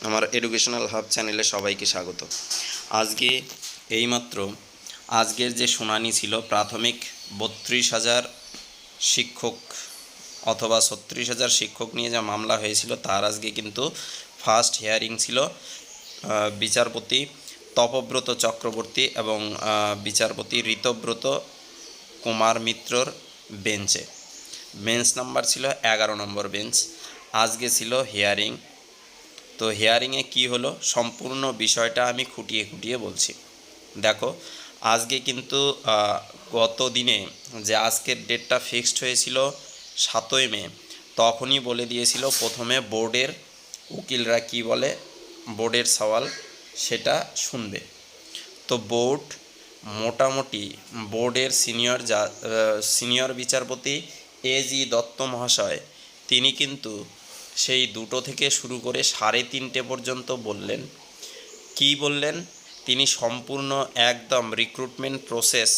আমার educational hub চ্যানেলে সবাইকে স্বাগত। আজকে এইমাত্র আজকের যে শুনানি ছিল প্রাথমিক 32,000 শিক্ষক অথবা 36,000 শিক্ষক নিয়ে যা মামলা হয়েছিল তার আজকে কিন্তু ফার্স্ট হিয়ারিং ছিল বিচারপতি তপব্রত চক্রবর্তী এবং বিচারপতি ঋতব্রত কুমার মিত্রর বেঞ্চে। বেঞ্চ নাম্বার ছিল 11 নম্বর বেঞ্চ। আজকে ছিল হিয়ারিং। তো হিয়ারিংয়ে কি হলো সম্পূর্ণ বিষয়টা আমি খুঁটিয়ে খুঁটিয়ে বলছি। দেখো, আজকে কিন্তু গত দিনে যে আজকের ডেটটা ফিক্সড হয়েছিল 7ই মে, তখনই বলে দিয়েছিল প্রথমে বোর্ডের উকিলরা কি বলে, বোর্ডের সওয়াল সেটা শুনবে। তো বোর্ড মোটামুটি বোর্ডের সিনিয়র বিচারপতি এজি দত্ত মহাশয় তিনি কিন্তু সেই 2টো থেকে শুরু করে 3:30 পর্যন্ত বললেন। কি বললেন? তিনি সম্পূর্ণ একদম রিক্রুটমেন্ট প্রসেস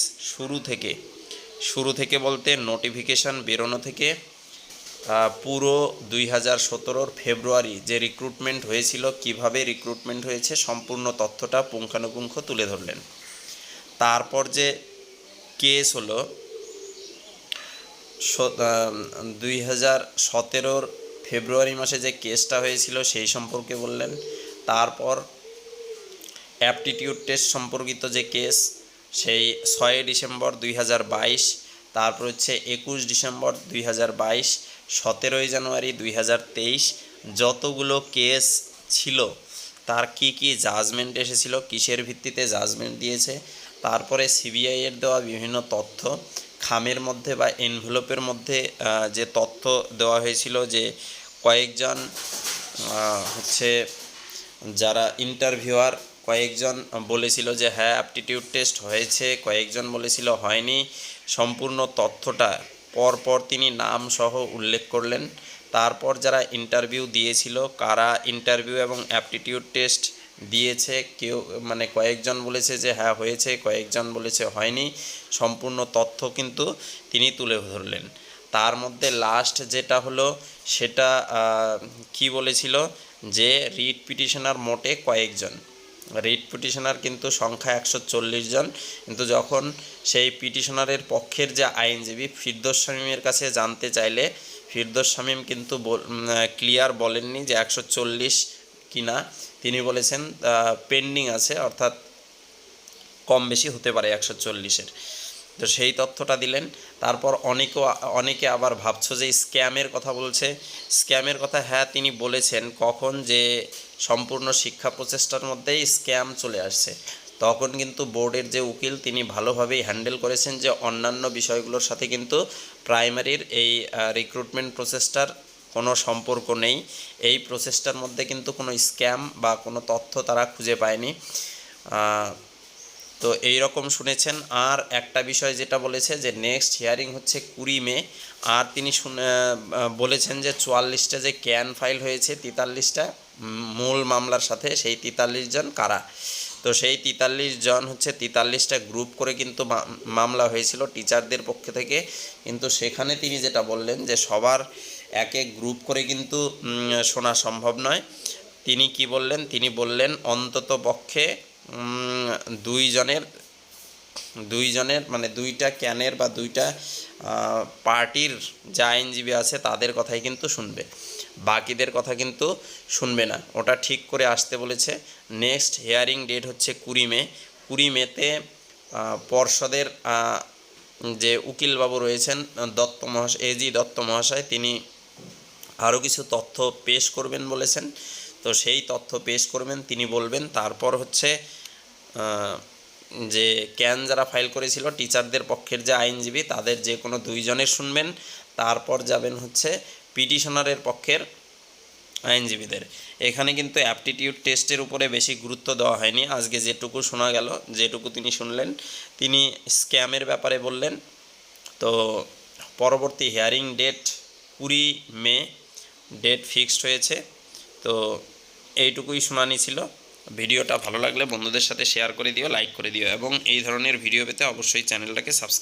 শুরু থেকে বলতে নোটিফিকেশান বেরোনো থেকে পুরো 2017 ফেব্রুয়ারি যে রিক্রুটমেন্ট হয়েছিল, কিভাবে রিক্রুটমেন্ট হয়েছে সম্পূর্ণ তথ্যটা পুঙ্খানুপুঙ্খ তুলে ধরলেন। তারপর যে কেস হলো 2017 ফেব্রুয়ারি মাসে যে কেসটা হয়েছিল সেই সম্পর্কে বললেন। তারপর অ্যাপটিটিউড টেস্ট সম্পর্কিত যে কেস সেই 6 ডিসেম্বর 2022, তারপর হচ্ছে 21 ডিসেম্বর 2022, 17 জানুয়ারি 2023 যতগুলো কেস ছিল তার কি জাজমেন্ট এসেছিল, কিসের ভিত্তিতে জাজমেন্ট দিয়েছে, তারপরে সিবিআইয়ের দেওয়া বিভিন্ন তথ্য খামের মধ্যে বা এনভেলপের মধ্যে যে তথ্য দেওয়া হয়েছিল, যে কয়েকজন হচ্ছে যারা ইন্টারভিউয়ার কয়েকজন বলেছিল যে হ্যাঁ অ্যাপটিটিউড টেস্ট হয়েছে, কয়েকজন বলেছিল হয়নি, সম্পূর্ণ তথ্যটা পরপর তিনি নাম সহ উল্লেখ করলেন। তারপর যারা ইন্টারভিউ দিয়েছিল, কারা ইন্টারভিউ এবং অ্যাপটিটিউড টেস্ট দিয়েছে, কেউ মানে কয়েকজন বলেছে যে হ্যাঁ হয়েছে, কয়েকজন বলেছে হয়নি, সম্পূর্ণ তথ্য কিন্তু তিনি তুলে ধরলেন। তার মধ্যে লাস্ট যেটা হলো সেটা কি বলেছিল যে রিট পিটিশনার মোটে কয়েকজন, রিট পিটিশনার কিন্তু সংখ্যা 140 জন, কিন্তু যখন সেই পিটিশনারের পক্ষের যে আইনজীবী ফিরদৌস শামীমের কাছে জানতে চাইলে ফিরদৌস শামীম কিন্তু ক্লিয়ার বলেননি যে 140 কিনা, তিনি বলেছেন পেন্ডিং আছে, অর্থাৎ কম বেশি হতে পারে 140-এর। তো সেই তথ্যটা দিলেন। তারপর অনেকে আবার ভাবছো যে স্ক্যামের কথা বলছে। স্ক্যামের কথা হ্যাঁ তিনি বলেছেন, কখন যে সম্পূর্ণ শিক্ষা প্রচেষ্টার মধ্যেই স্ক্যাম চলে আসছে, তখন কিন্তু বোর্ডের যে উকিল তিনি ভালোভাবেই হ্যান্ডেল করেছেন যে অন্যান্য বিষয়গুলোর সাথে কিন্তু প্রাইমারির এই রিক্রুটমেন্ট প্রচেষ্টার কোনো সম্পর্ক নেই, এই প্রচেষ্টার মধ্যে কিন্তু কোনো স্ক্যাম বা কোনো তথ্য তারা খুঁজে পায়নি। তো এই রকম শুনেছেন। আর একটা বিষয় যেটা বলেছে যে নেক্সট হিয়ারিং হচ্ছে 20 মে, আর তিনি বলেছেন যে 44টা যে ক্যান ফাইল হয়েছে 43টা মূল মামলার সাথে, সেই 43 জন কারা। তো সেই 43 জন হচ্ছে 43টা গ্রুপ করে কিন্তু মামলা হয়েছিল টিচারদের পক্ষ থেকে, কিন্তু সেখানে তিনি যেটা বললেন যে সবার এক এক গ্রুপ করে কিন্তু শোনা সম্ভব নয়। তিনি কি বললেন? তিনি বললেন অন্তত পক্ষে দুইজনের মানে 2টা ক্যানের বা 2টা পার্টির যে আইনজীবী আছে তাদের কথাই কিন্তু শুনবে, বাকিদের কথা কিন্তু শুনবে না। ওটা ঠিক করে আসতে বলেছে। নেক্সট হিয়ারিং ডেট হচ্ছে 20 মে। 20 মেতে পর্ষদের যে উকিলবাবু রয়েছেন এজি দত্ত মহাশয়, তিনি আরও কিছু তথ্য পেশ করবেন বলেছেন। তো সেই তথ্য পেশ করবেন, তিনি বলবেন। তারপর হচ্ছে যে ক্যান যারা ফাইল করেছিল টিচারদের পক্ষের যে আইনজীবী তাদের যে কোনো 2 জনের শুনবেন। তারপর যাবেন হচ্ছে পিটিশনারের পক্ষের আইনজীবীদের। এখানে কিন্তু অ্যাপটিটিউড টেস্টের উপরে বেশি গুরুত্ব দেওয়া হয়নি। আজকে যেটুকু শোনা গেল, যেটুকু তিনি শুনলেন, তিনি স্ক্যামের ব্যাপারে বললেন। তো পরবর্তী হিয়ারিং ডেট 20 মে ডেট ফিক্সড হয়েছে। তো এইটুকুই শুনানি ছিল। ভিডিওটা ভালো লাগলে বন্ধুদের সাথে শেয়ার করে দিও, লাইক করে দিও, এবং এই ধরনের ভিডিও পেতে অবশ্যই চ্যানেলটাকে সাবস্ক্রাইব